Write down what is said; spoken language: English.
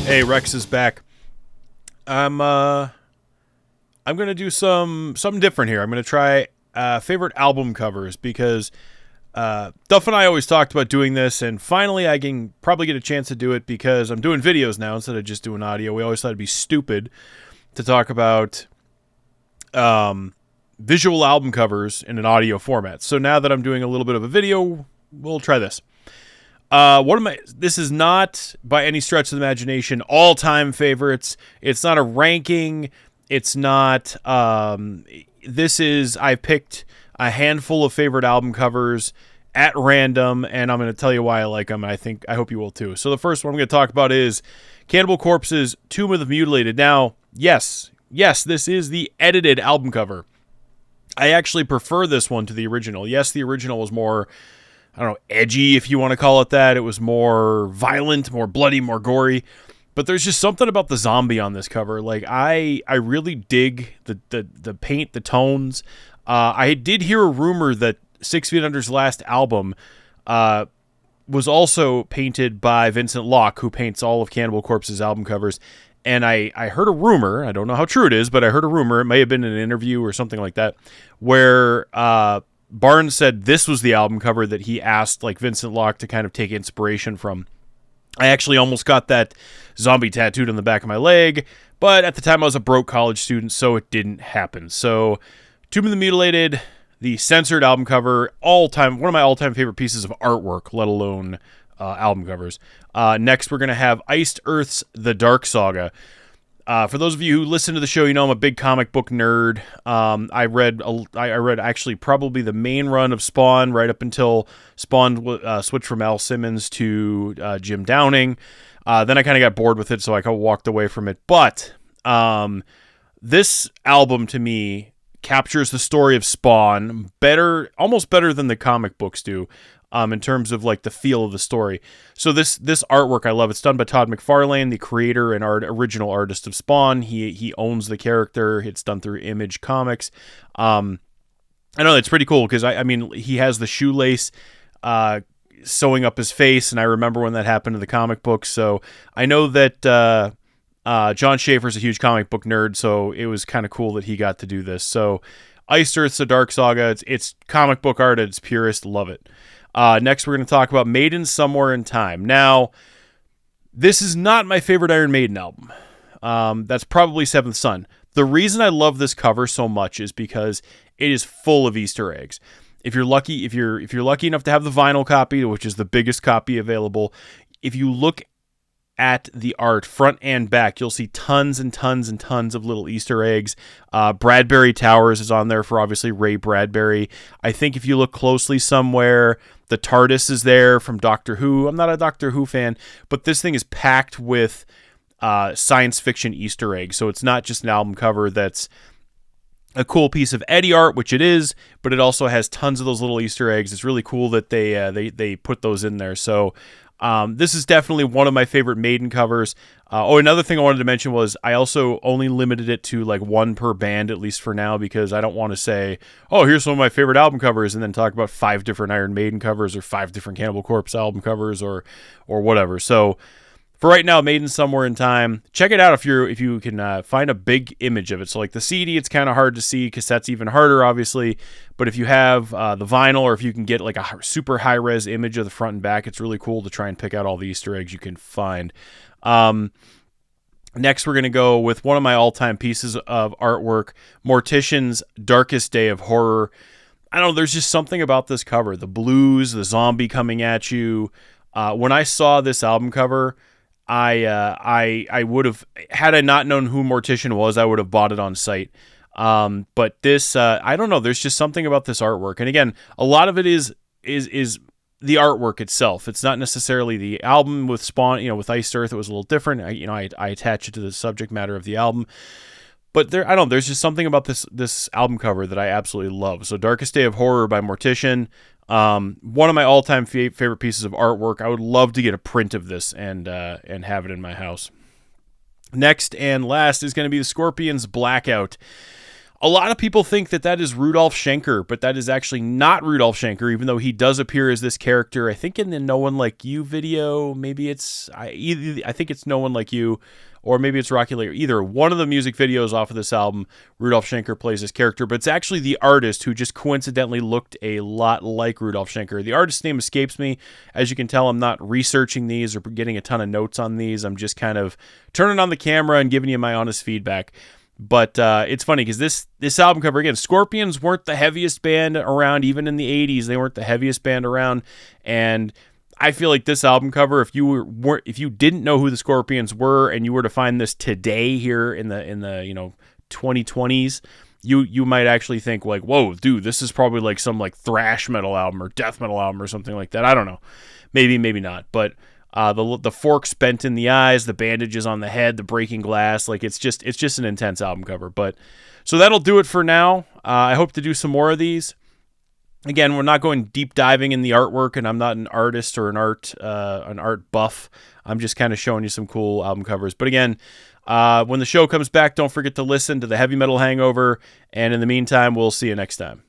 Hey, Rex is back. I'm gonna do something different here. I'm gonna try favorite album covers because Duff and I always talked about doing this, and finally I can probably get a chance to do it because I'm doing videos now instead of just doing audio. We always thought it'd be stupid to talk about visual album covers in an audio format. So now that I'm doing a little bit of a video, we'll try this. This is not by any stretch of the imagination all-time favorites. It's not a ranking. It's not, I picked a handful of favorite album covers at random, and I'm going to tell you why I like them. I hope you will too. So the first one I'm going to talk about is Cannibal Corpse's Tomb of the Mutilated. Now, yes, this is the edited album cover. I actually prefer this one to the original. Yes, the original was more, I don't know, edgy, if you want to call it that. It was more violent, more bloody, more gory. But there's just something about the zombie on this cover. Like, I really dig the paint, the tones. I did hear a rumor that 6 Feet Under's last album was also painted by Vincent Locke, who paints all of Cannibal Corpse's album covers. And I heard a rumor, I don't know how true it is, but I heard a rumor, it may have been in an interview or something like that, where Barnes said this was the album cover that he asked like Vincent Locke to kind of take inspiration from. I actually almost got that zombie tattooed on the back of my leg, but at the time I was a broke college student, so it didn't happen. So, Tomb of the Mutilated, the censored album cover, one of my all-time favorite pieces of artwork, let alone album covers. Next, we're going to have Iced Earth's The Dark Saga. For those of you who listen to the show, you know I'm a big comic book nerd. I read actually probably the main run of Spawn right up until Spawn switched from Al Simmons to Jim Downing. Then I kind of got bored with it, so I kind of walked away from it. But this album, to me, captures the story of Spawn almost better than the comic books do. In terms of like the feel of the story. So this artwork I love. It's done by Todd McFarlane, the creator and original artist of Spawn. He owns the character. It's done through Image Comics. I know it's pretty cool because I mean he has the shoelace sewing up his face, and I remember when that happened in the comic books. So I know that John Schaefer's a huge comic book nerd, so it was kind of cool that he got to do this. So Iced Earth's The Dark Saga. It's comic book art at its purest. Love it. Next, we're going to talk about Maiden Somewhere in Time. Now, this is not my favorite Iron Maiden album. That's probably Seventh Son. The reason I love this cover so much is because it is full of Easter eggs. If you're lucky enough to have the vinyl copy, which is the biggest copy available, if you look at the art front and back, you'll see tons and tons and tons of little Easter eggs. Bradbury Towers is on there for obviously Ray Bradbury. I think if you look closely somewhere, the TARDIS is there from Doctor Who. I'm not a Doctor Who fan, but this thing is packed with science fiction Easter eggs. So it's not just an album cover that's a cool piece of Eddie art, which it is, but it also has tons of those little Easter eggs. It's really cool that they put those in there. So this is definitely one of my favorite Maiden covers. Another thing I wanted to mention was I also only limited it to like one per band, at least for now, because I don't want to say, oh, here's some of my favorite album covers, and then talk about 5 different Iron Maiden covers or 5 different Cannibal Corpse album covers or whatever. So for right now, Maiden Somewhere in Time. Check it out if you can find a big image of it. So like the CD, it's kind of hard to see. Cassette's even harder, obviously. But if you have the vinyl, or if you can get like a super high res image of the front and back, it's really cool to try and pick out all the Easter eggs you can find. Next, we're going to go with one of my all-time pieces of artwork, Mortician's Darkest Day of Horror. I don't know, there's just something about this cover. The blues, the zombie coming at you. When I saw this album cover, I would have, had I not known who Mortician was, I would have bought it on sight. But this, I don't know, there's just something about this artwork. And again, a lot of it is the artwork itself. It's not necessarily the album with Spawn, with Iced Earth. It was a little different. I attach it to the subject matter of the album. But there's just something about this album cover that I absolutely love. So Darkest Day of Horror by Mortician. One of my all-time favorite pieces of artwork. I would love to get a print of this and have it in my house. Next and last is going to be the Scorpions Blackout. A lot of people think that that is Rudolf Schenker, but that is actually not Rudolf Schenker, even though he does appear as this character. I think in the No One Like You video, maybe I think it's No One Like You, or maybe it's Rocky Layer. Either one of the music videos off of this album, Rudolf Schenker plays this character, but it's actually the artist who just coincidentally looked a lot like Rudolf Schenker. The artist's name escapes me. As you can tell, I'm not researching these or getting a ton of notes on these. I'm just kind of turning on the camera and giving you my honest feedback. But it's funny because this album cover, again, Scorpions weren't the heaviest band around. Even in the 80s, they weren't the heaviest band around. And I feel like this album cover, if you didn't know who the Scorpions were and you were to find this today here in the 2020s, you might actually think like, whoa, dude, this is probably like some like thrash metal album or death metal album or something like that. I don't know. Maybe not. But the forks bent in the eyes, the bandages on the head, the breaking glass, like it's just an intense album cover. But so that'll do it for now. I hope to do some more of these. Again, we're not going deep diving in the artwork, and I'm not an artist or an art buff. I'm just kind of showing you some cool album covers. But again, when the show comes back, don't forget to listen to the Heavy Metal Hangover. And in the meantime, we'll see you next time.